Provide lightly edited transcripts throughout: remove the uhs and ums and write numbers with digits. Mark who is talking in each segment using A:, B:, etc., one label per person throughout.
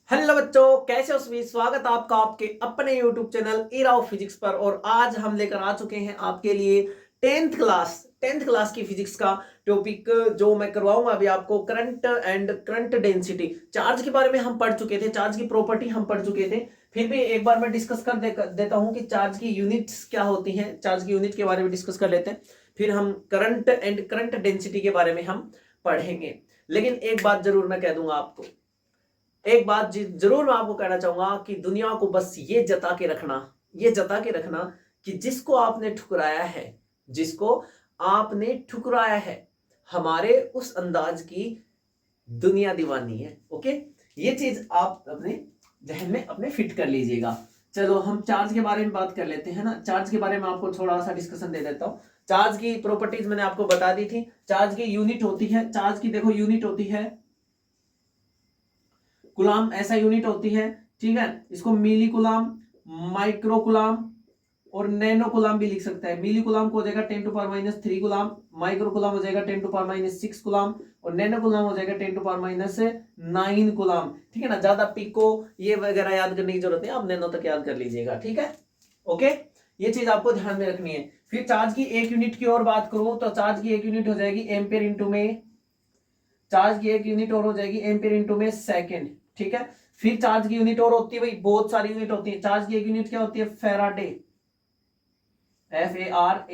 A: Hello बच्चों, कैसे हो सभी। स्वागत है आपका आपके अपने YouTube channel era of physics पर। और आज हम लेकर आ चुके हैं आपके लिए टेंथ क्लास की फिजिक्स का टॉपिक जो मैं करवाऊंगा अभी आपको। Current and current density, charge के बारे में हम पढ़ चुके थे, चार्ज की प्रॉपर्टी हम पढ़ चुके थे। फिर भी एक बार मैं डिस्कस देता हूं कि चार्ज की यूनिट्स क्या होती हैं। चार्ज की यूनिट के बारे में डिस्कस कर लेते हैं, फिर हम करंट एंड करंट डेंसिटी के बारे में हम पढ़ेंगे। लेकिन एक बात जरूर मैं कह दूंगा आपको, एक बात जरूर मैं आपको कहना चाहूंगा कि दुनिया को बस ये जता के रखना कि जिसको आपने ठुकराया है, जिसको आपने ठुकराया है, हमारे उस अंदाज की दुनिया दीवानी है। ओके, ये चीज आप अपने जहन में अपने फिट कर लीजिएगा। चलो हम चार्ज के बारे में बात कर लेते हैं ना। चार्ज के बारे में आपको थोड़ा सा डिस्कशन दे देता हूं। चार्ज की प्रॉपर्टीज मैंने आपको बता दी थी। चार्ज की यूनिट होती है, चार्ज की देखो यूनिट होती है कुलाम, ऐसा यूनिट होती है। ठीक है, इसको मिली कुलाम, माइक्रो कुलाम और नैनो कुलाम भी लिख सकता है। मिली कुलाम को हो जाएगा 10⁻³ कुलाम, माइक्रो कुलाम हो जाएगा 10⁻6 कुलाम और नैनो कुलाम हो जाएगा 10⁻9 कुलाम। ठीक है ना, ज्यादा पिको ये वगैरह याद करने की जरूरत नहीं, आप नैनो तक याद कर लीजिएगा। ठीक है, ओके, ये चीज आपको ध्यान में रखनी है। फिर चार्ज की एक यूनिट की और बात करूं तो चार्ज की एक यूनिट हो जाएगी एम्पियर इंटू में, चार्ज की एक यूनिट और हो जाएगी एम्पियर इंटू में सेकेंड। ठीक है, फिर चार्ज की यूनिट और होती है भाई, बहुत सारी यूनिट होती है। चार्ज की एक यूनिट क्या होती है? फैराडे, FARAD,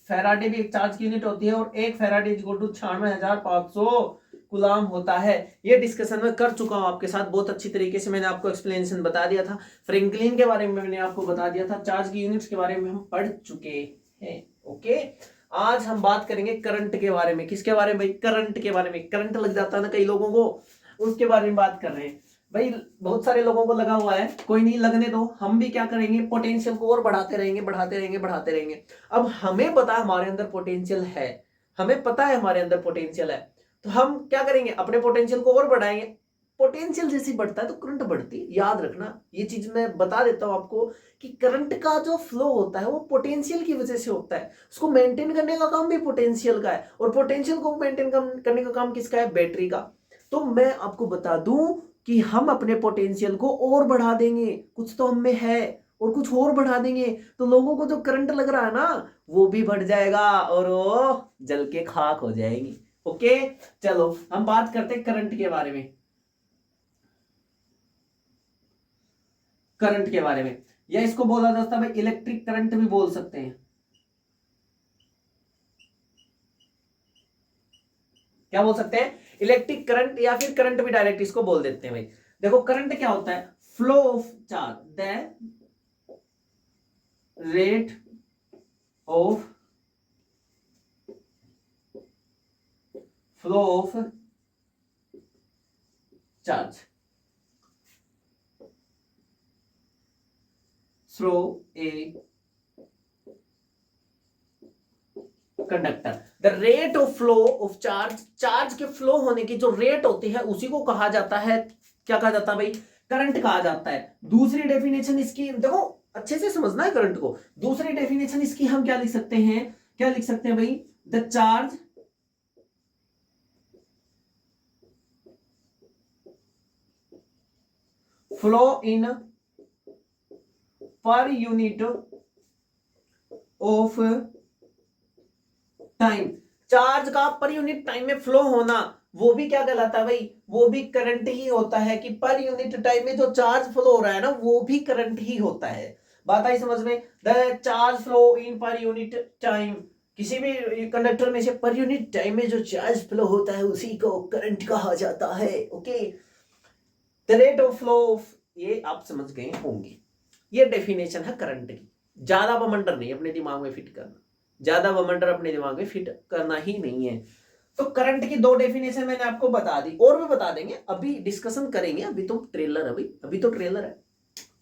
A: फैराडे भी एक चार्ज की यूनिट होती है और एक फैराडे इक्वल टू 96,500 गुलाम होता है। ये डिस्कशन में कर चुका हूं आपके साथ बहुत अच्छी तरीके से, मैंने आपको एक्सप्लेनेशन बता दिया था। फ्रैंकलिन के बारे में मैंने आपको बता दिया था, चार्ज की यूनिट्स के बारे में हम पढ़ चुके हैं। ओके, आज हम बात करेंगे करंट के बारे में। किसके बारे में भाई? करंट के बारे में। करंट लग जाता है ना कई लोगों को, उसके बारे में बात कर रहे हैं भाई। बहुत सारे लोगों को लगा हुआ है, कोई नहीं, लगने दो। हम भी क्या करेंगे, पोटेंशियल को और बढ़ाते रहेंगे, बढ़ाते रहेंगे, बढ़ाते रहेंगे। अब हमें पता है हमारे अंदर पोटेंशियल है, हमें पता है हमारे अंदर पोटेंशियल है, तो हम क्या करेंगे, अपने पोटेंशियल को और बढ़ाएंगे। पोटेंशियल जैसे बढ़ता है तो करंट बढ़ती है, याद रखना। ये चीज मैं बता देता हूं आपको कि करंट का जो फ्लो होता है वो पोटेंशियल की वजह से होता है। उसको मेंटेन करने का काम भी पोटेंशियल का है, और पोटेंशियल को मेंटेन करने का काम किसका है? बैटरी का। तो मैं आपको बता दूं कि हम अपने पोटेंशियल को और बढ़ा देंगे, कुछ तो हम में है और कुछ और बढ़ा देंगे, तो लोगों को जो करंट लग रहा है ना वो भी बढ़ जाएगा और वो जल के खाक हो जाएगी। ओके, चलो हम बात करते हैं करंट के बारे में। करंट के बारे में, या इसको बोला जाता है भाई इलेक्ट्रिक करंट भी बोल सकते हैं। क्या बोल सकते हैं? इलेक्ट्रिक करंट, या फिर करंट भी डायरेक्ट इसको बोल देते हैं भाई। देखो करंट क्या होता है? Flow of charge, the rate of flow of charge through a conductor. The rate of flow of charge, charge के फ्लो होने की जो रेट होती है उसी को कहा जाता है, क्या कहा जाता है भाई? करंट कहा जाता है। दूसरी डेफिनेशन इसकी देखो, अच्छे से समझना है करंट को। दूसरी डेफिनेशन इसकी हम क्या लिख सकते हैं, क्या लिख सकते हैं भाई? The charge flow in per unit of time. Charge का पर यूनिट टाइम में फ्लो होना वो भी क्या कहलाता है भाई? वो भी करंट ही होता है। कि पर यूनिट टाइम में जो चार्ज फ्लो हो रहा है ना वो भी करंट ही होता है। बात आई समझ में? द चार्ज फ्लो इन पर यूनिट टाइम, किसी भी कंडक्टर में से पर यूनिट टाइम में जो चार्ज फ्लो होता है उसी को करंट कहा जाता है। Okay, the rate of flow of, ये आप समझ गए होंगे। ये डेफिनेशन है करंट की। ज्यादा बमंडर नहीं अपने दिमाग में फिट करना, ज्यादा बमंडर अपने दिमाग में फिट करना ही नहीं है। तो करंट की दो डेफिनेशन मैंने आपको बता दी, और भी बता देंगे, अभी डिस्कशन करेंगे। अभी तो ट्रेलर है भाई, अभी तो ट्रेलर है।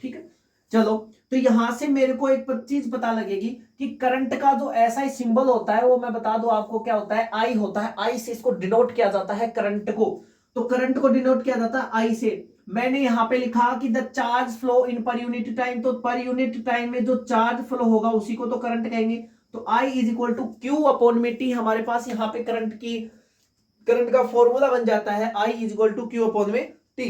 A: ठीक है, चलो। तो यहां से मेरे को एक चीज पता लगेगी कि करंट का जो ऐसा ही सिंबल होता है वो मैं बता दूं आपको, क्या होता है? आई होता है। आई से इसको डिनोट किया जाता है करंट को। तो करंट को डिनोट किया जाता है आई से। मैंने यहां पे लिखा कि द चार्ज फ्लो इन पर यूनिट टाइम, तो पर यूनिट टाइम में जो चार्ज फ्लो होगा उसी को तो करंट कहेंगे। तो I is equal to Q upon में टी। हमारे पास यहाँ पे करंट का फॉर्मूला बन जाता है I is equal to Q upon में T.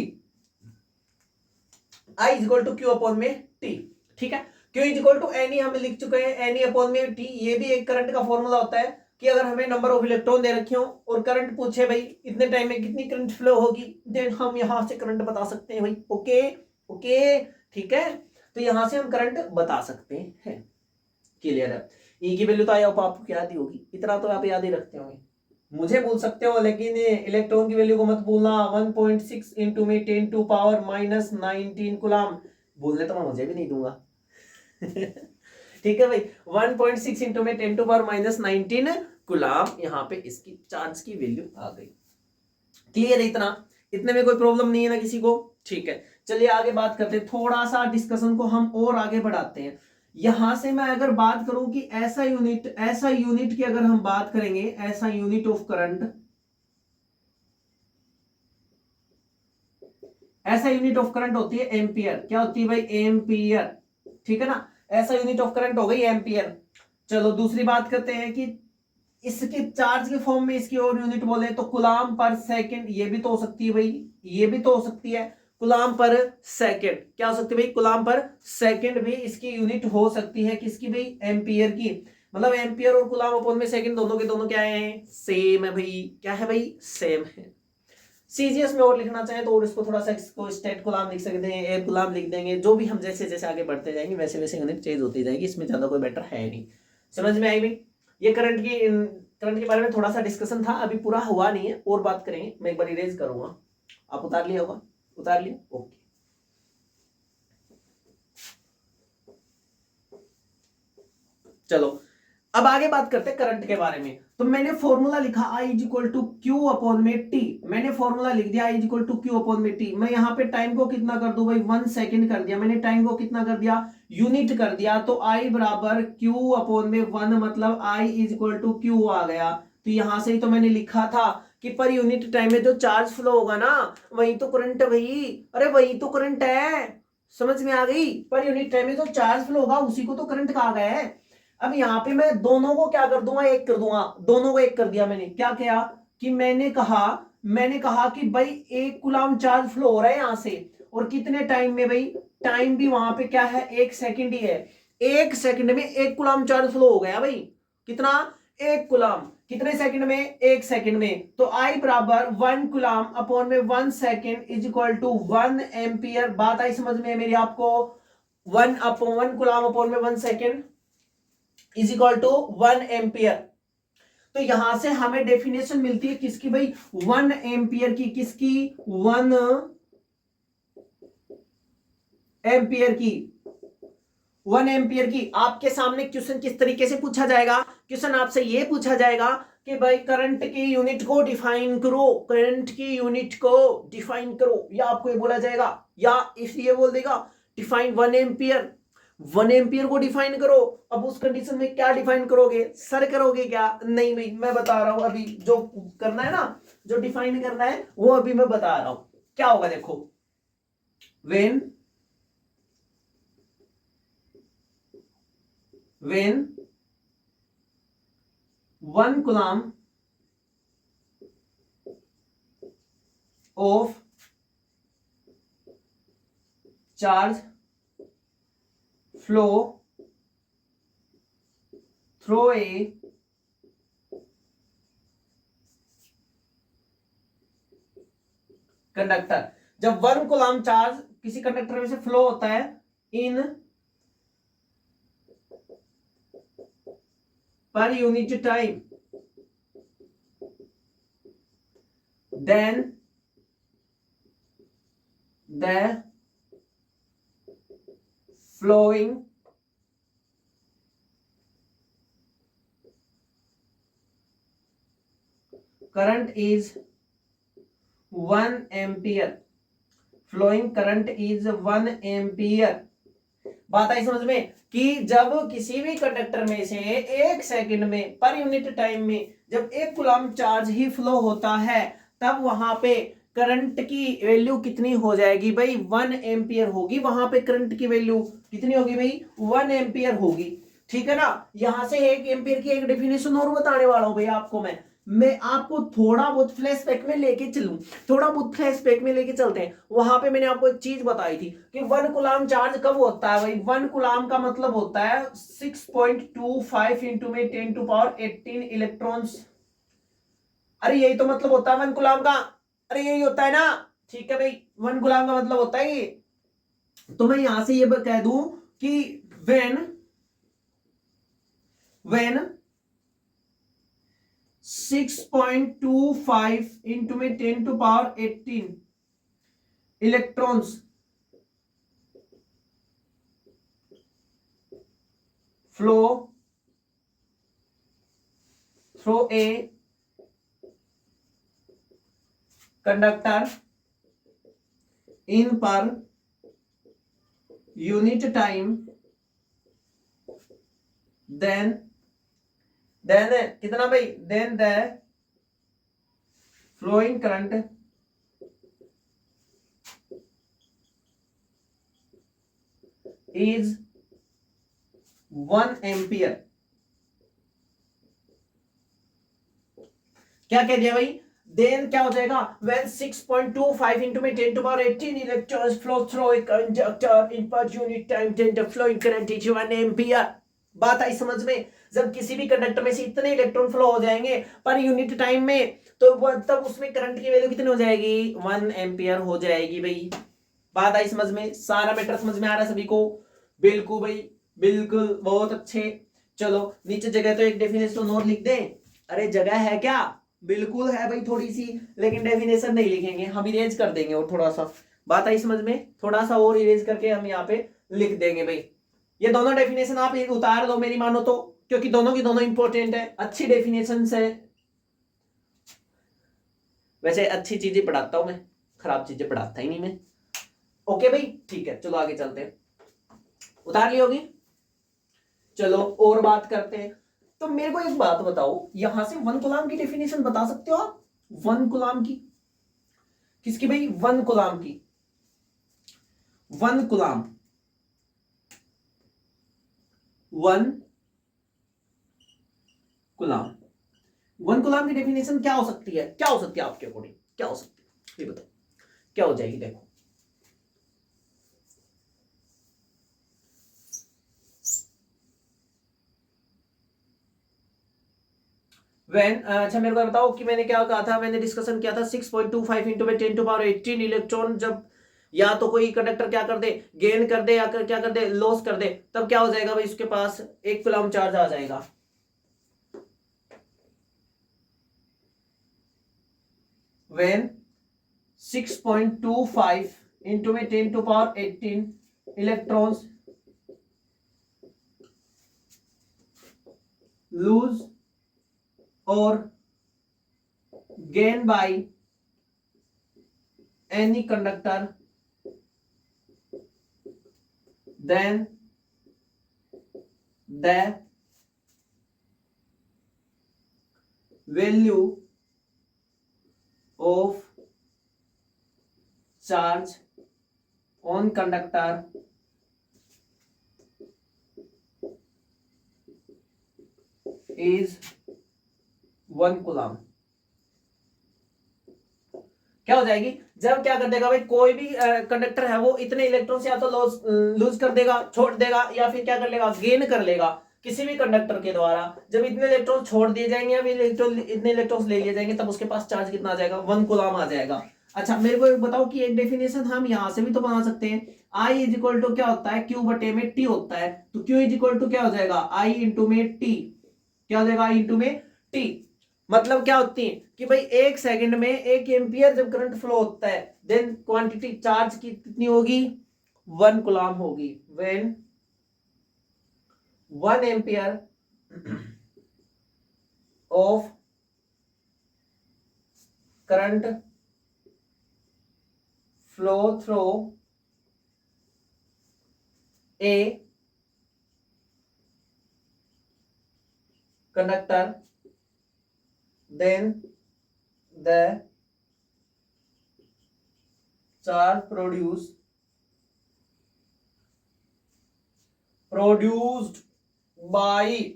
A: I is equal to Q upon में टी, ठीक है। Q is equal to N हम लिख चुके हैं, एन अपॉन में टी। ये भी एक करंट का फॉर्मूला होता है कि अगर हमें नंबर ऑफ इलेक्ट्रॉन दे रखे हो और करंट पूछे भाई इतने टाइम में कितनी करंट फ्लो होगी, देन हम यहां से करंट बता सकते हैं भाई। ओके ओके, ठीक है, तो यहां से हम करंट बता सकते हैं। क्लियर है। ई की वैल्यू तो आपको याद ही होगी, इतना तो आप याद ही रखते होंगे, मुझे बोल सकते हो लेकिन इलेक्ट्रॉन की वैल्यू को मत भूलना। 1.6 इंटू में 10 टू पावर माइनस 19 कुलाम, बोलने तो मैं मुझे भी नहीं दूंगा ठीक है भाई, 1.6 इंटू में 10 टू पावर माइनस 19 कुलाम, यहाँ पे इसकी चार्ज की वैल्यू आ गई। क्लियर है इतना, इतने में कोई प्रॉब्लम नहीं है ना किसी को, ठीक है। चलिए आगे बात करते हैं, थोड़ा सा डिस्कशन को हम और आगे बढ़ाते हैं। यहां से मैं अगर बात करूं कि ऐसा यूनिट की अगर हम बात करेंगे, ऐसा यूनिट ऑफ करंट, ऐसा यूनिट ऑफ करंट होती है एम्पियर। क्या होती है भाई? एम्पियर, ठीक है ना। ऐसा यूनिट ऑफ करंट हो गई एम्पियर। चलो दूसरी बात करते हैं कि इसके चार्ज के फॉर्म में इसकी और यूनिट बोले तो कुलाम पर सेकंड, ये भी तो हो सकती है भाई, ये भी तो हो सकती है। कुलाम पर सेकंड क्या हो सकती है भाई? कुलाम पर सेकंड भी इसकी यूनिट हो सकती है, किसकी भाई? एम्पियर की। मतलब एम्पियर और कुलाम अपॉन में सेकंड दोनों के दोनों क्या है? सेम है भाई। क्या है भाई? सेम है। सीजीएस में और लिखना चाहे तो और इसको थोड़ा सा, इसको स्टेट कुलाम लिख सकते हैं, ए कुलाम लिख देंगे, जो भी हम जैसे जैसे आगे बढ़ते जाएंगे वैसे वैसे यूनिट चेंज होती जाएगी, इसमें ज्यादा कोई बेटर है नहीं। समझ में आई भाई? ये करंट के बारे में थोड़ा सा डिस्कशन था, अभी पूरा हुआ नहीं है, और बात करेंगे। मैं एक बार इरेज करूंगा, आप उतार लिया होगा? उतार लिया, ओके। चलो अब आगे बात करते हैं करंट के बारे में। तो मैंने फॉर्मूला लिखा I is equal to Q upon में टी, मैंने फॉर्मूला लिख दिया I is equal to Q upon में टी। मैं यहाँ पे टाइम को कितना कर दूं भाई? 1 सेकंड कर दिया मैंने। टाइम को कितना कर दिया? यूनिट कर दिया। तो I बराबर क्यू अपॉन में 1, मतलब I is equal to Q आ गया। तो यहां से ही तो मैंने लिखा था कि पर यूनिट टाइम में जो चार्ज फ्लो होगा ना, वही तो करंट है भाई। अरे वही तो करंट है, समझ में आ गई? पर यूनिट टाइम में जो चार्ज फ्लो होगा उसी को तो करंट कहा गया है। अब यहाँ पे मैं दोनों को क्या कर दूंगा? एक कर दूंगा। दोनों को एक कर दिया मैंने। क्या किया कि मैंने कहा कि भाई 1 कूलम चार्ज फ्लो हो रहा है यहां से, और कितने टाइम में भाई? टाइम भी वहां पे क्या है? 1 सेकंड ही है। 1 सेकंड में 1 कूलम चार्ज फ्लो हो गया भाई। कितना? 1 कूलम। कितने सेकंड में? 1 सेकंड में। तो I बराबर 1 कूलम अपॉन में 1 second is equal to 1 ampere. बात आई समझ में मेरी आपको? 1 कूलम अपॉन में 1 second is equal to 1 ampere. तो यहां से हमें डेफिनेशन मिलती है किसकी भाई? 1 एम्पियर की। किसकी? 1 एम्पियर की। 1 एम्पियर की। आपके सामने क्वेश्चन किस तरीके से पूछा जाएगा? क्वेश्चन आपसे ये पूछा जाएगा कि भाई करंट की यूनिट को डिफाइन करो, करंट की यूनिट को डिफाइन करो, या आपको ये बोला जाएगा, या इसलिए बोल देगा डिफाइन 1 एम्पियर। 1 एम्पियर को डिफाइन करो। अब उस कंडीशन में क्या डिफाइन करोगे? सर करोगे क्या? नहीं भाई, मैं बता रहा हूं अभी जो करना है ना, जो डिफाइन करना है वो अभी मैं बता रहा हूं। क्या होगा देखो, when 1 coulomb of charge flow through a conductor. जब 1 कूलम चार्ज किसी कंडक्टर में से फ्लो होता है इन पर unit time, then the flowing current is 1 ampere। flowing current is 1 ampere। बात आई समझ में कि जब किसी भी कंडक्टर में से 1 सेकंड में पर यूनिट टाइम में जब 1 कूलम चार्ज ही फ्लो होता है, तब वहां पे करंट की वैल्यू कितनी हो जाएगी भाई? 1 एम्पियर होगी। वहां पे करंट की वैल्यू कितनी होगी भाई? 1 एम्पियर होगी। ठीक है ना। यहां से 1 एम्पियर की एक डेफिनेशन और बताने वाला हूं भाई आपको मैं। मैं आपको थोड़ा बहुत फ्लैशबैक में लेके चलूं, थोड़ा बहुत फ्लैशबैक में लेके चलते हैं। वहां पे मैंने आपको एक चीज बताई थी कि 1 कूलाम चार्ज कब होता है भाई, 1 कूलाम का मतलब होता है 6.25 इंटू में 10 टू पावर 18 इलेक्ट्रॉन्स। अरे यही तो मतलब होता है 1 कूलाम का, अरे यही होता है ना, ठीक है भाई, 1 कूलाम का मतलब होता है ये। तो मैं यहां से ये कह दूं कि when 6.25 इंटू में 10 to power 18 electrons flow through a conductor in पर यूनिट टाइम, देन कितना भाई, then the flowing current is 1 ampere. क्या कह दिया भाई, देन क्या हो जाएगा, when 6.25 into में 10 to power 18 electrons flow through a conductor in per unit time, then the flowing current is 1 ampere। बात आई समझ में, जब किसी भी कंडक्टर में से इतने इलेक्ट्रॉन फ्लो हो जाएंगे पर यूनिट टाइम में, तो तब उसमें करंट की वैल्यू कितनी हो जाएगी, 1 एम्पियर हो जाएगी भाई। बात आई समझ में, सारा मैटर समझ में आ रहा है सभी को, बिल्कुल भाई बिल्कुल, बहुत अच्छे। चलो नीचे जगह तो एक डेफिनेशन और लिख दें, अरे जगह है क्या, बिल्कुल है भाई थोड़ी सी, लेकिन डेफिनेशन नहीं लिखेंगे, हम इरेज कर देंगे और थोड़ा सा, बात आई समझ में, थोड़ा सा और इरेज करके हम यहाँ पे लिख देंगे भाई। ये दोनों डेफिनेशन आप उतार दो मेरी मानो तो, क्योंकि दोनों की दोनों इंपॉर्टेंट है, अच्छी डेफिनेशन है। वैसे अच्छी चीजें पढ़ाता हूं मैं, खराब चीजें पढ़ाता ही नहीं मैं। ओके भाई ठीक है, चलो आगे चलते हैं, उतार ली होगी। चलो और बात करते हैं। तो मेरे को एक बात बताओ, यहां से 1 कूलाम की डेफिनेशन बता सकते हो आप, 1 कूलाम की, किसकी भाई, 1 कूलाम की, 1 कूलाम, 1 कूलाम, 1 कूलाम की डेफिनेशन क्या हो सकती है, क्या हो सकती है आपके अकॉर्डिंग, क्या हो सकती है ये बताओ, क्या हो जाएगी, देखो अच्छा मेरे को बताओ कि मैंने क्या कहा था, मैंने डिस्कशन किया था 6.25 इंटू में 10 टू पावर 18 इलेक्ट्रॉन, जब या तो कोई कंडक्टर क्या कर दे, गेन कर दे, या क्या कर दे, लॉस कर दे, तब क्या हो जाएगा भाई, उसके पास 1 कूलम चार्ज आ जाएगा। when 6.25 इंटू में 10 टू पावर 18 इलेक्ट्रॉन्स लूज और gain by any conductor, then the value of charge on conductor is 1 coulomb. क्या हो जाएगी, जब क्या कर देगा भाई, कोई भी कंडक्टर है वो इतने इलेक्ट्रॉन से या तो लूज कर देगा, छोड़ देगा, या फिर क्या कर लेगा, गेन कर लेगा किसी भी कंडक्टर के द्वारा। जब इतने इलेक्ट्रॉन छोड़ दिए जाएंगे या फिर इतने इलेक्ट्रॉन ले लिए जाएंगे, तब उसके पास चार्ज कितना आ जाएगा, 1 कूलम आ जाएगा। अच्छा मेरे को बताओ कि एक डेफिनेशन हम यहां से भी तो बना सकते हैं, आई इज इक्वल टू क्या होता है, क्यू बटे में टी होता है, तो क्यू इज इक्वल टू क्या हो जाएगा, आई इंटू में टी, क्या हो जाएगा, आई इंटू में टी। मतलब क्या होती है कि भाई 1 सेकंड में 1 एम्पियर जब करंट फ्लो होता है, देन क्वांटिटी चार्ज की कितनी होगी, 1 कूलम होगी। When 1 ampere of current flow through a conductor, then the charge produced by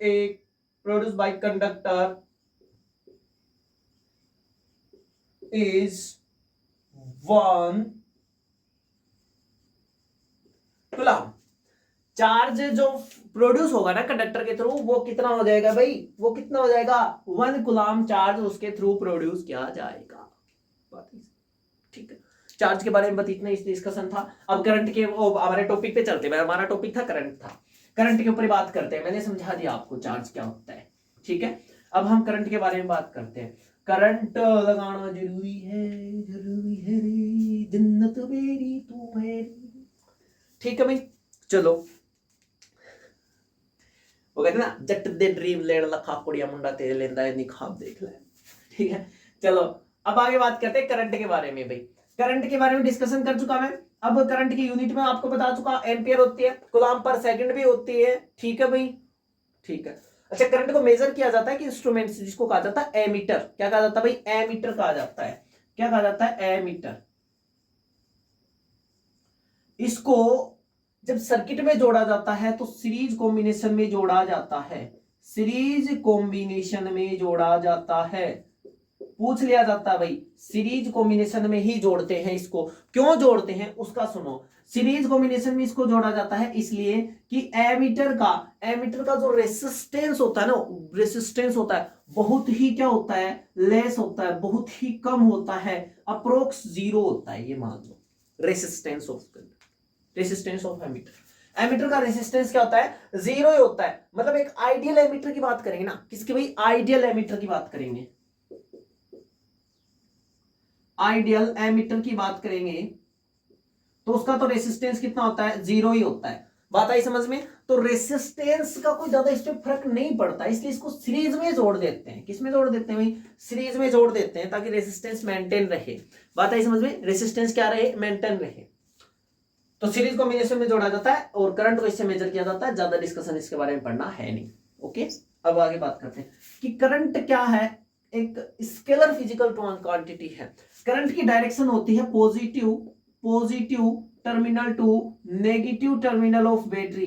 A: a produce by conductor is 1 coulomb. Charge जो प्रोड्यूस होगा ना कंडक्टर के थ्रू वो कितना हो जाएगा भाई, वो कितना हो जाएगा 1 कूलम चार्ज उसके थ्रू प्रोड्यूस किया जाएगा। ठीक है, चार्ज के बारे में बस इतना इस डिस्कशन था। अब करंट के वो हमारे टॉपिक पे चलते हैं। हमारा टॉपिक था करंट था, करंट के ऊपर बात करते हैं। मैंने समझा दिया आपको चार्ज क्या होता है। ठीक है, अब हम करंट के बारे में बात करते हैं। करंट लगाना जरूरी है रे, जन्नत मेरी तू मेरी। ठीक है भाई, चलो वो कहते ना जट दे ड्रीम लेण लखा कुड़िया मुंडा तेरे लेंदा है निखाब देख ले। ठीक है, चलो अब आगे बात करते हैं करंट के बारे में। भाई करंट के बारे में डिस्कशन कर चुका मैं। अब करंट की यूनिट में आपको बता चुका, एम्पियर होती है, कूलम पर सेकंड भी होती है। ठीक है भाई, ठीक है। अच्छा, करंट को मेजर किया जाता है कि इंस्ट्रूमेंट से, जिसको कहा जाता है एमीटर। क्या कहा जाता है भाई, एमीटर कहा जाता है। क्या कहा जाता है, एमीटर। इसको जब सर्किट में जोड़ा जाता है तो सीरीज कॉम्बिनेशन में जोड़ा जाता है, सीरीज कॉम्बिनेशन में जोड़ा जाता है। पूछ लिया जाता है भाई, सीरीज कॉम्बिनेशन में ही जोड़ते हैं इसको। क्यों जोड़ते हैं उसका सुनो। सीरीज कॉम्बिनेशन में इसको जोड़ा जाता है इसलिए कि एमीटर का जो रेसिस्टेंस होता है ना, रेसिस्टेंस होता है बहुत ही क्या होता है, लेस होता है, बहुत ही कम होता है, अप्रोक्स 0 होता है। ये मान लो रेसिस्टेंस ऑफ एमीटर। एमीटर का रेसिस्टेंस क्या होता है, 0 ही होता है। मतलब एक आइडियल एमीटर की बात करेंगे ना, किसकी भाई, आइडियल एमीटर की बात करेंगे। आइडियल एमीटर की बात करेंगे तो उसका तो रेसिस्टेंस कितना होता है, 0 ही होता है। बात आई समझ में। तो रेसिस्टेंस का कोई ज्यादा इस पे फर्क नहीं पड़ता, इसलिए इसको सीरीज में जोड़ देते हैं। किस में जोड़ देते हैं भाई, सीरीज में जोड़ देते हैं, ताकि रेसिस्टेंस मेंटेन रहे। बात आई समझ में, रेसिस्टेंस क्या रहे, मेंटेन रहे। तो सीरीज कॉम्बिनेशन में जोड़ा जाता है और करंट को इससे मेजर किया जाता है। ज्यादा डिस्कशन इसके बारे में पढ़ना है नहीं। ओके, अब आगे बात करते हैं कि करंट क्या है। एक स्केलर फिजिकल क्वांटिटी है। करंट की डायरेक्शन होती है positive terminal to negative terminal of battery.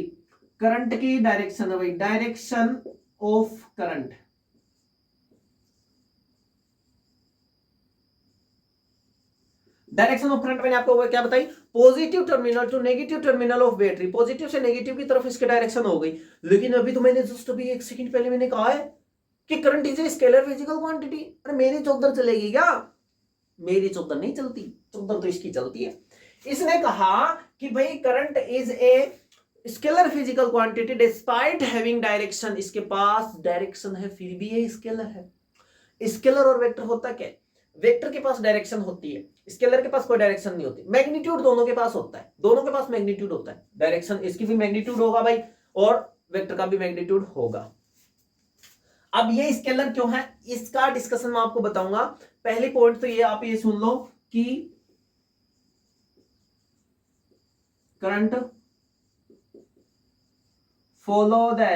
A: Current की डायरेक्शन है भाई, direction of current. Direction of current मैंने आपको क्या बताई, positive terminal to negative terminal of battery. Positive से नेगेटिव की तरफ इसकी डायरेक्शन हो गई। लेकिन अभी तो मैंने जस्ट अभी एक सेकंड पहले मैंने कहा है कि current is a scalar physical quantity. अरे मेरी चौधर चलेगी क्या, मेरी चौधर नहीं चलती, चौधर तो इसकी चलती है। इसने कहा कि भाई current is a scalar physical quantity despite having direction. इसके पास डायरेक्शन है फिर भी ये स्केलर है। स्केलर और वेक्टर होता क्या है, वेक्टर के पास डायरेक्शन होती है, स्केलर के पास कोई डायरेक्शन नहीं होती। मैग्नीट्यूड दोनों के पास होता है, दोनों के पास मैग्नीट्यूड होता है। डायरेक्शन इसकी भी मैग्नीट्यूड होगा भाई, और वेक्टर का भी मैग्नीट्यूड होगा। अब ये स्केलर क्यों है, इसका डिस्कशन मैं आपको बताऊंगा। पहली पॉइंट तो ये आप ये सुन लो कि current follow the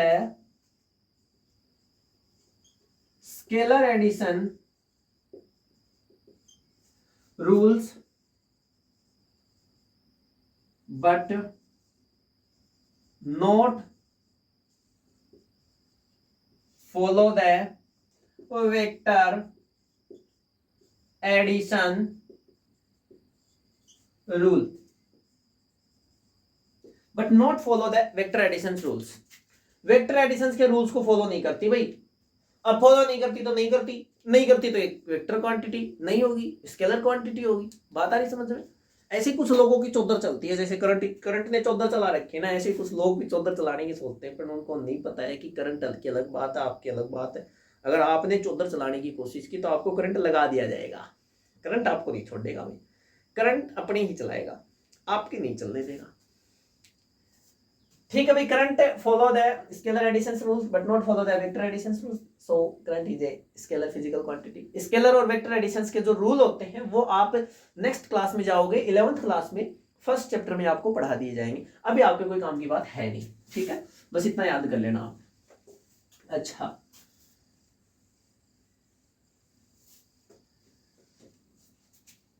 A: scalar addition rules but not follow the vector addition rule, but not follow the vector addition rules। Vector addition के रूल्स को फॉलो नहीं करती भाई। अब फॉलो नहीं करती तो नहीं करती तो एक वेक्टर क्वांटिटी नहीं होगी, स्केलर क्वांटिटी होगी। बात आ रही समझ में। ऐसे कुछ लोगों की चौधर चलती है, जैसे करंट ने चौधर चला रखी है ना, ऐसे कुछ लोग भी चौधर चलाने की सोचते हैं, पर उनको नहीं पता है कि करंट की अलग बात है, आपकी अलग बात है। अगर आपने चौधर चलाने की कोशिश की तो आपको करंट लगा दिया जाएगा। करंट आपको नहीं छोड़ेगा भाई, करंट अपने ही चलाएगा, आपकी नहीं चलने देगा। ठीक है भाई, current follow the scalar addition rules but not follow the vector addition rules. So current is a scalar physical quantity. Scalar और वेक्टर एडिशन के जो रूल होते हैं वो आप नेक्स्ट क्लास में जाओगे, 11th क्लास में फर्स्ट चैप्टर में आपको पढ़ा दिए जाएंगे। अभी आपके कोई काम की बात है नहीं। ठीक है, बस इतना याद कर लेना आप। अच्छा,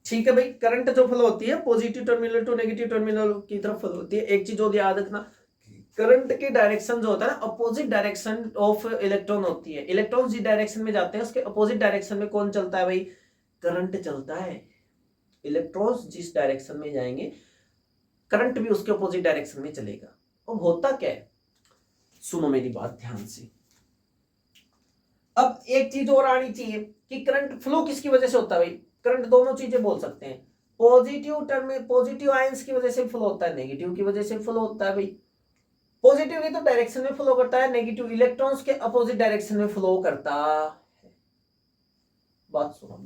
A: ठीक है भाई, करंट जो फ्लो होती है positive terminal to negative terminal की तरफ फ्लो होती है। एक चीज और याद रखना, करंट की डायरेक्शन जो होता है ना, अपोजिट डायरेक्शन ऑफ इलेक्ट्रॉन होती है। इलेक्ट्रॉन जिस डायरेक्शन में जाते हैं उसके अपोजिट डायरेक्शन में कौन चलता है भाई? करंट चलता है। इलेक्ट्रॉन्स जिस डायरेक्शन में जाएंगे करंट भी उसके अपोजिट डायरेक्शन में चलेगा। और होता क्या है, सुनो मेरी बात ध्यान से। अब एक चीज और आनी चाहिए कि करंट फ्लो किसकी वजह से होता है भाई? करंट दोनों चीजें बोल सकते हैं। पॉजिटिव टर्म में पॉजिटिव आयंस की वजह से फ्लो होता है, नेगेटिव की वजह से फ्लो होता है भाई। पॉजिटिव की तो डायरेक्शन में फ्लो करता है, नेगेटिव इलेक्ट्रॉन्स के अपोजिट डायरेक्शन में फ्लो करता है। बात सुनो,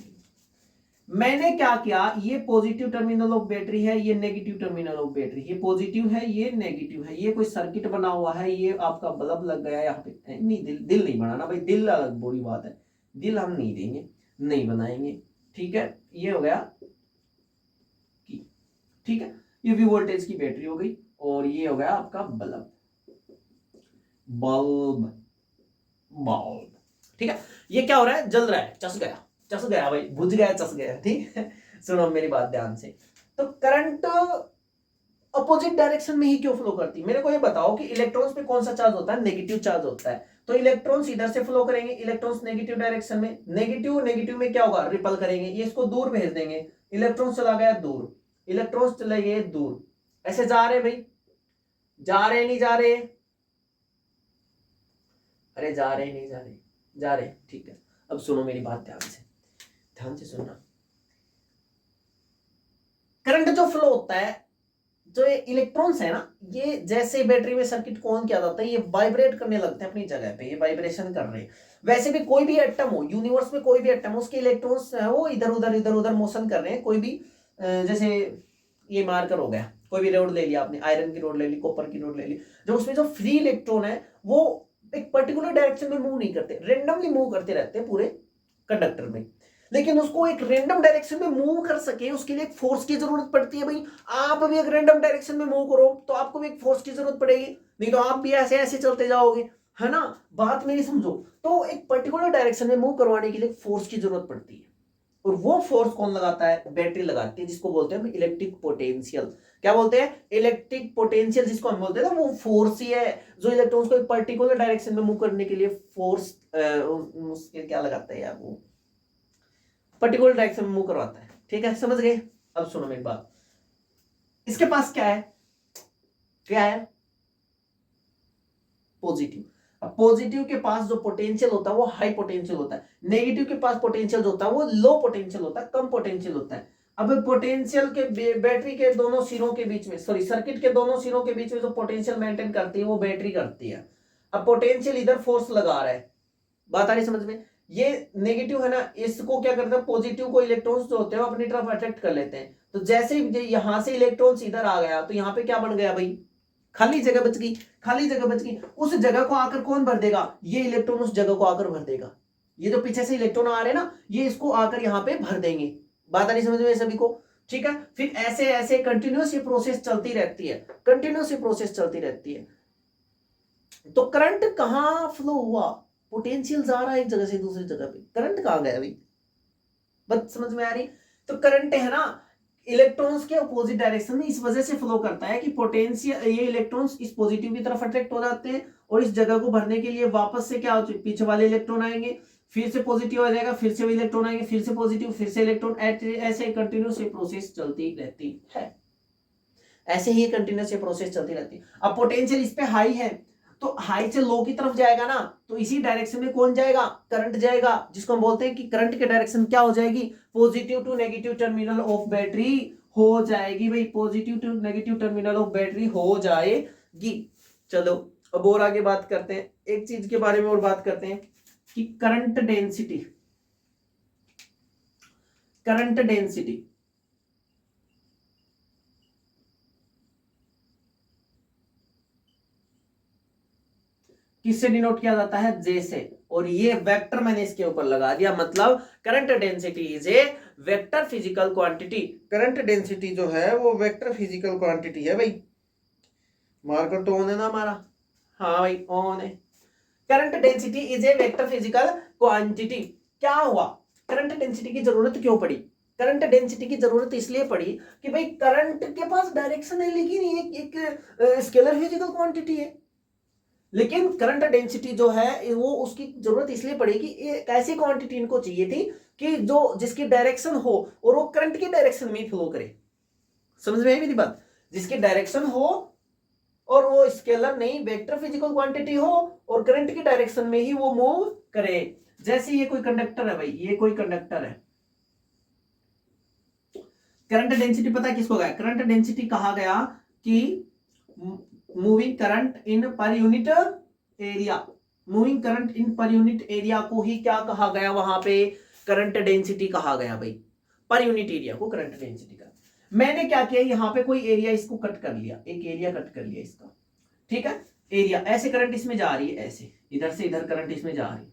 A: मैंने क्या किया, ये पॉजिटिव टर्मिनल ऑफ बैटरी है, ये नेगेटिव टर्मिनल ऑफ बैटरी, ये पॉजिटिव है ये नेगेटिव है, ये कोई सर्किट बना हुआ है, ये आपका बल्ब लग गया यहाँ पे। नहीं, दिल नहीं बनाना भाई, दिल अलग बड़ी बात है, दिल हम नहीं देंगे, नहीं बनाएंगे, ठीक है। ये हो गया की, ठीक है, ये वी वोल्टेज की बैटरी हो गई, और ये हो गया आपका बल्ब, बल्ब बल्ब, ठीक है। ये क्या हो रहा है, जल रहा है, चस गया भाई, बुझ गया, चस गया, ठीक है। सुनो मेरी बात ध्यान से। तो करंट अपोजिट डायरेक्शन में ही क्यों फ्लो करती है? मेरे को ये बताओ कि इलेक्ट्रॉन्स पे कौन सा चार्ज होता है? नेगेटिव चार्ज होता है। तो इलेक्ट्रॉन्स इधर से फ्लो करेंगे, इलेक्ट्रॉन्स नेगेटिव डायरेक्शन में, नेगेटिव में क्या होगा, रिपल करेंगे, ये इसको दूर भेज देंगे, इलेक्ट्रॉन्स चला गया दूर, इलेक्ट्रॉन्स चले गए दूर, ऐसे जा रहे भाई, जा रहे नहीं जा रहे, अरे जा रहे नहीं जा रहे, जा रहे, ठीक है। अब सुनो मेरी बात ध्यान से सुनना। करंट जो फ्लो होता है, जो ये इलेक्ट्रॉन्स है ना, ये जैसे बैटरी में सर्किट को ऑन किया जाता है, ये वाइब्रेट करने लगते हैं अपनी जगह पे, ये वाइब्रेशन कर रहे हैं। वैसे भी कोई भी एटम हो यूनिवर्स में, कोई भी एटम हो, उसके इलेक्ट्रॉन्स है वो इधर उधर मोशन कर रहे हैं। कोई भी जैसे ये मार्कर हो गया, कोई भी रोड ले लिया आपने, आयरन की रोड ले ली, कॉपर की रोड ले ली, जो उसमें जो फ्री इलेक्ट्रॉन है वो एक पर्टिकुलर डायरेक्शन में मूव नहीं करते, रेंडमली मूव करते रहते हैं पूरे कंडक्टर में। लेकिन उसको एक रैंडम डायरेक्शन में मूव कर सके उसके लिए एक फोर्स की जरूरत पड़ती है भाई। आप भी एक रैंडम डायरेक्शन में मूव करो तो आपको भी एक फोर्स की जरूरत पड़ेगी, नहीं तो आप भी ऐसे ऐसे चलते जाओगे, है ना। बात मेरी समझो। तो एक पर्टिकुलर डायरेक्शन में मूव करवाने के लिए फोर्स की जरूरत पड़ती है, और वो फोर्स कौन लगाता है? बैटरी लगाती है, जिसको बोलते हैं इलेक्ट्रिक पोटेंशियल। क्या बोलते हैं? इलेक्ट्रिक पोटेंशियल, जिसको हम बोलते हैं ना, वो फोर्स ही है जो इलेक्ट्रॉन्स को एक पर्टिकुलर डायरेक्शन में मूव करने के लिए फोर्स क्या लगाता है यार, वो पर्टिकुलर डायरेक्शन में मूव करवाता है, ठीक है, समझ गए। अब सुनो मेरी बात, इसके पास क्या है, पॉजिटिव। अब पॉजिटिव के पास जो पोटेंशियल होता है वो हाई पोटेंशियल होता है, नेगेटिव के पास पोटेंशियल जो होता है वो लो पोटेंशियल होता है, कम पोटेंशियल होता है। अब पोटेंशियल के बैटरी के दोनों सिरों के बीच में, सर्किट के दोनों सिरों के बीच में जो पोटेंशियल मेंटेन करती है वो बैटरी करती है। अब पोटेंशियल इधर फोर्स लगा रहा है, बात आ रही समझ में। ये नेगेटिव है ना, इसको क्या करता है, पॉजिटिव को इलेक्ट्रॉन्स जो होते हैं अपनी तरफ अट्रैक्ट कर लेते हैं। तो जैसे यहां से इलेक्ट्रॉन्स इधर आ गया तो यहाँ पे क्या बन गया भाई, खाली जगह बच गई, खाली जगह बच गई। उस जगह को आकर कौन भर देगा? ये इलेक्ट्रॉन उस जगह को आकर भर देगा। ये जो पीछे से इलेक्ट्रॉन आ रहे हैं ना, ये इसको आकर यहाँ पे भर देंगे। बात आ रही समझ में सभी को, ठीक है। फिर ऐसे ऐसे कंटिन्यूअस ये प्रोसेस चलती रहती है, कंटिन्यूअस ये प्रोसेस चलती रहती है। तो करंट कहां फ्लो हुआ? पोटेंशियल जा रहा है एक जगह से दूसरी जगह पे, करंट कहां गया भाई? बात समझ में आ रही? तो करंट है ना, इलेक्ट्रॉन्स के अपोजिट डायरेक्शन में इस वजह से फ्लो करता है कि पोटेंशियल, ये इलेक्ट्रॉन्स इस पॉजिटिव की तरफ अट्रैक्ट हो जाते हैं, और इस जगह को भरने के लिए वापस से क्या होता है, पीछे वाले इलेक्ट्रॉन आएंगे, फिर से पॉजिटिव आ जाएगा, फिर से इलेक्ट्रॉन आएंगे, फिर से पॉजिटिव, फिर से इलेक्ट्रॉन, ऐसे कंटिन्यूस प्रोसेस चलती रहती है, ऐसे ही कंटिन्यूस प्रोसेस चलती रहती है। अब पोटेंशियल इस पे हाई है तो हाई से लो की तरफ जाएगा ना, तो इसी डायरेक्शन में कौन जाएगा? करंट जाएगा, जिसको हम बोलते हैं कि करंट के डायरेक्शन क्या हो जाएगी, positive to negative terminal of battery हो जाएगी भाई, positive to negative terminal of battery हो जाएगी। चलो अब और आगे बात करते हैं, एक चीज के बारे में और बात करते हैं कि करंट डेंसिटी, करंट डेंसिटी किससे डिनोट किया जाता है? जे से, और ये वेक्टर मैंने इसके ऊपर लगा दिया, मतलब current density is a vector physical quantity. Current density जो है वो वेक्टर फिजिकल क्वांटिटी है भाई। मार्कर तो ऑन है ना हमारा? हाँ भाई ऑन है। Current density is a vector physical quantity. क्या हुआ, करंट डेंसिटी की जरूरत क्यों पड़ी? करंट डेंसिटी की जरूरत इसलिए पड़ी कि भाई करंट के पास डायरेक्शन है, लेकिन एक स्केलर फिजिकल क्वांटिटी है, लेकिन करंट डेंसिटी जो है वो उसकी जरूरत इसलिए पड़ी कि एक ऐसी क्वांटिटी इनको चाहिए थी कि जो जिसकी डायरेक्शन हो और वो करंट की डायरेक्शन में फ्लो करे। समझ में आई मेरी बात? जिसकी डायरेक्शन हो और वो स्केलर नहीं वेक्टर फिजिकल क्वांटिटी हो और करंट की डायरेक्शन में ही वो मूव करे। जैसे ये कोई कंडक्टर है भाई, ये कोई कंडक्टर है, करंट डेंसिटी पता है किसको गया? करंट डेंसिटी कहा गया कि moving current in per unit area, moving current in per unit area को ही क्या कहा गया? वहां पे करंट डेंसिटी कहा गया भाई, पर यूनिट एरिया को करंट डेंसिटी का। मैंने क्या किया, यहां पे कोई एरिया इसको कट कर लिया, एक एरिया कट कर लिया इसका, ठीक है, एरिया, ऐसे करंट इसमें जा रही है, ऐसे इधर से इधर करंट इसमें जा रही है,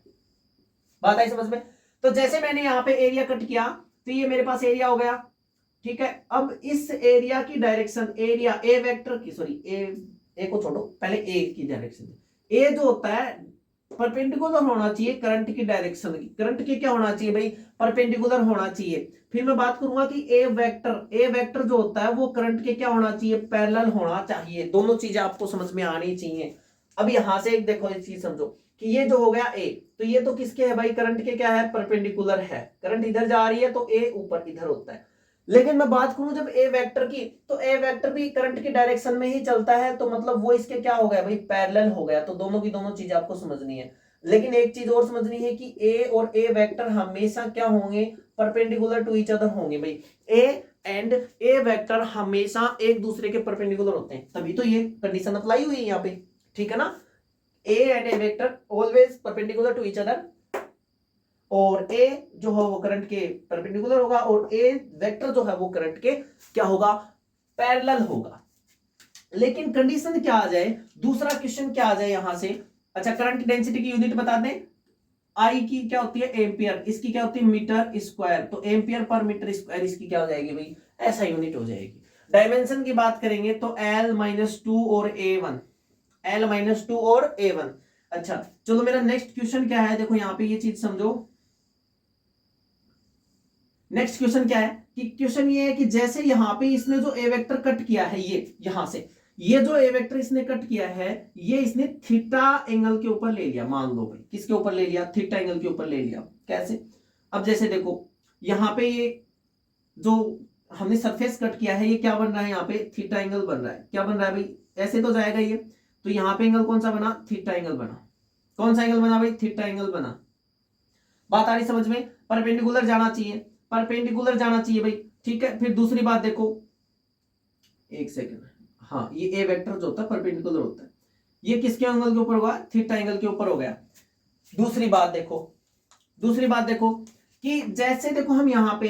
A: बात आई समझ में? तो जैसे मैंने यहाँ पे एरिया कट किया तो ये मेरे पास एरिया हो गया, ठीक है। अब इस एरिया की डायरेक्शन, एरिया ए वेक्टर की, सॉरी ए को छोड़ो, पहले ए की डायरेक्शन, ए जो होता है परपेंडिकुलर होना चाहिए करंट की डायरेक्शन की। करंट की क्या होना चाहिए भाई? परपेंडिकुलर होना चाहिए। फिर मैं बात करूंगा कि ए वेक्टर जो होता है वो करंट के क्या होना चाहिए? पैरेलल होना चाहिए। दोनों चीजें आपको समझ में आनी चाहिए। अब यहां से एक देखो, एक चीज समझो कि ये जो हो गया ए, तो ये तो किसके है भाई? करंट के क्या है? परपेंडिकुलर है। करंट इधर जा रही है तो ए ऊपर इधर होता है। लेकिन मैं बात करूं जब ए वेक्टर की, तो ए वेक्टर भी करंट की डायरेक्शन में ही चलता है, तो मतलब वो इसके क्या हो गया भाई? पैरेलल हो गया। तो दोनों की दोनों चीजें आपको समझनी है। लेकिन एक चीज और समझनी है कि ए और ए वेक्टर हमेशा क्या होंगे? परपेंडिकुलर टू ईच अदर होंगे भाई। ए एंड ए वेक्टर हमेशा एक दूसरे के परपेंडिकुलर होते हैं, तभी तो ये कंडीशन अप्लाई हुई है यहाँ पे, ठीक है ना? A and A vector always perpendicular to each other, और ए जो है वो करंट के परपेंडिकुलर होगा, और ए वेक्टर जो है वो करंट के क्या होगा? पैरेलल होगा। लेकिन कंडीशन क्या आ जाए? दूसरा क्वेश्चन क्या आ जाए यहां से? अच्छा, करंट डेंसिटी की यूनिट बता दें। आई की क्या होती है? एम्पियर। इसकी क्या होती है? Metre square. तो एम्पियर पर मीटर स्क्वायर इसकी क्या हो जाएगी भाई? ऐसा यूनिट हो जाएगी। डायमेंशन की बात करेंगे तो L-2 और A1, L-2 और A1। अच्छा चलो, मेरा नेक्स्ट क्वेश्चन क्या है? देखो यहाँ पे ये चीज समझो। नेक्स्ट क्वेश्चन क्या है कि क्वेश्चन ये है कि जैसे यहां पे इसने जो ए वेक्टर कट किया है, ये यहां से ये जो ए वेक्टर इसने कट किया है, ये इसने थीटा एंगल के ऊपर ले लिया। मान लो भाई, किसके ऊपर ले लिया? थीटा एंगल के ऊपर ले लिया। कैसे? अब जैसे देखो यहां पे ये जो हमने सरफेस कट किया है, ये क्या बन रहा है? यहाँ पे थीटा एंगल बन रहा है। क्या बन रहा है भाई? ऐसे तो जाएगा ये, तो यहाँ पे एंगल कौन सा बना? थीटा एंगल बना। कौन सा एंगल बना भाई? थीटा एंगल बना। बात आ रही समझ में? परपेंडिकुलर जाना चाहिए, परपेंडिकुलर जाना चाहिए भाई, ठीक है। फिर दूसरी बात देखो, एक सेकंड, हाँ, ये ए वेक्टर जो होता है परपेंडिकुलर होता है, ये किसके एंगल के ऊपर होगा? थीटा एंगल के ऊपर हो गया। दूसरी बात देखो, दूसरी बात देखो कि जैसे देखो हम यहां पे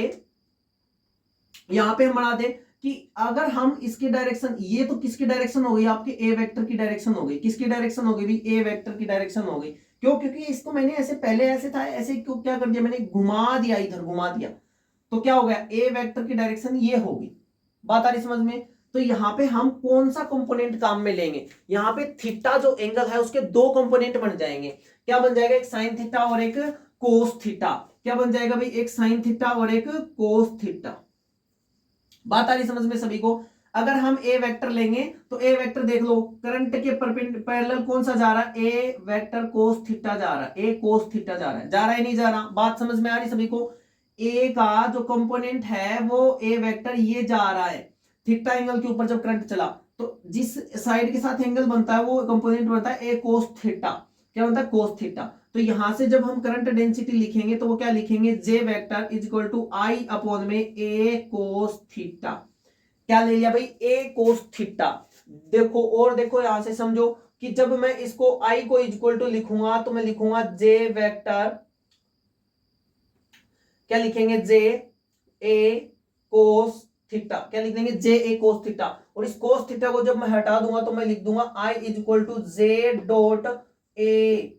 A: हम बना दे कि अगर हम इसकी डायरेक्शन, ये तो किसकी डायरेक्शन हो गई? आपके ए वेक्टर की डायरेक्शन हो गई। किसकी डायरेक्शन हो गई भी? ए वेक्टर की डायरेक्शन हो गई। क्यों? क्योंकि इसको मैंने ऐसे, पहले ऐसे था, ऐसे क्यों क्या कर दिया मैंने? घुमा दिया, इधर घुमा दिया, तो क्या हो गया? ए वेक्टर की डायरेक्शन ये होगी। बात आ रही समझ में? तो यहां पे हम कौन सा कंपोनेंट काम में लेंगे? यहां पे थीटा जो एंगल है उसके दो कंपोनेंट बन जाएंगे। क्या बन जाएगा? एक साइन थीटा और एक कोस थीटा। क्या बन जाएगा भाई? एक साइन थीटा और एक कोस थीटा। बात आ रही समझ में सभी को? अगर हम ए वेक्टर लेंगे तो ए वेक्टर देख लो, करंट के पैरेलल कौन सा जा रहा है? ए वेक्टर कोस थीटा जा रहा है। ए कोस थीटा जा रहा है, जा रहा है नहीं जा रहा? बात समझ में आ रही सभी को? ए का जो कंपोनेंट है वो ए वेक्टर ये जा रहा है थीटा एंगल के ऊपर। जब करंट चला तो जिस साइड के साथ एंगल बनता है वो कंपोनेंट बनता है ए कोस थीटा। क्या बनता है? Cos theta. तो यहां से जब हम करंट डेंसिटी लिखेंगे तो वो क्या लिखेंगे? J vector is equal to I upon में ए कोस थीटा। क्या ले लिया भाई? A cos theta. देखो और देखो यहां से समझो कि जब मैं इसको आई को इक्वल टू लिखूंगा तो मैं लिखूंगा जे वेक्टर, क्या लिखेंगे? जे ए कोस थीटा। क्या लिख देंगे? जे ए कोस थीटा। और इस कोस थीटा को जब मैं हटा दूंगा तो मैं लिख दूंगा I is equal to J dot A,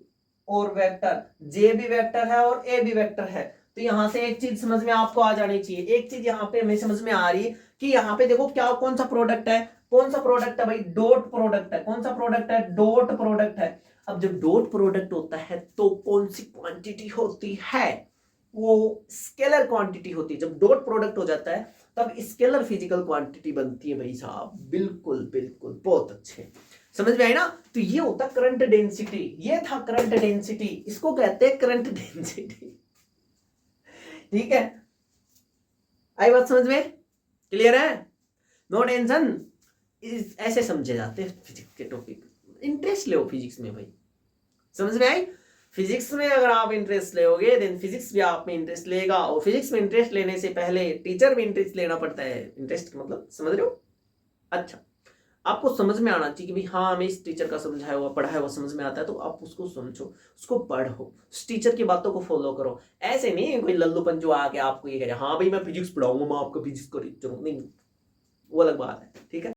A: और वेक्टर जे भी वेक्टर है और ए भी वेक्टर है। तो यहां से एक चीज समझ में आपको आ जानी चाहिए। एक चीज यहां पे हमें समझ में आ रही है कि यहां पे देखो क्या, कौन सा प्रोडक्ट है? कौन सा प्रोडक्ट है भाई? डॉट प्रोडक्ट है। कौन सा प्रोडक्ट है? डॉट प्रोडक्ट है। अब जब डॉट प्रोडक्ट होता है तो कौन सी क्वांटिटी होती है? वो स्केलर क्वांटिटी होती है। जब डॉट प्रोडक्ट हो जाता है तब स्केलर फिजिकल क्वांटिटी बनती है भाई साहब। बिल्कुल बिल्कुल, बहुत अच्छे। समझ में आई ना? तो ये होता करंट डेंसिटी, ये था करंट डेंसिटी, इसको कहते हैं करंट डेंसिटी। ठीक है, आई बात समझ में? क्लियर है? नो टेंशन, ऐसे समझे जाते हैं फिजिक्स के टॉपिक। इंटरेस्ट ले फिजिक्स में भाई, समझ में आई? फिजिक्स में अगर आप इंटरेस्ट लेोगे देन फिजिक्स भी आप में इंटरेस्ट लेगा, और फिजिक्स में इंटरेस्ट लेने से पहले टीचर में इंटरेस्ट लेना पड़ता है। इंटरेस्ट मतलब समझ रहे हो? अच्छा, आपको समझ में आना चाहिए कि भाई हाँ हमें इस टीचर का समझाया हुआ पढ़ाया हुआ समझ में आता है, तो आप उसको समझो, उसको पढ़ो, उस टीचर की बातों को फॉलो करो। ऐसे नहीं कोई लल्लूपन जो आके आपको ये कहे हाँ भाई मैं फिजिक्स पढ़ाऊंगा, मैं आपका फिजिक्स का टीचर हूँ, नहीं, वो अलग बात है। ठीक है।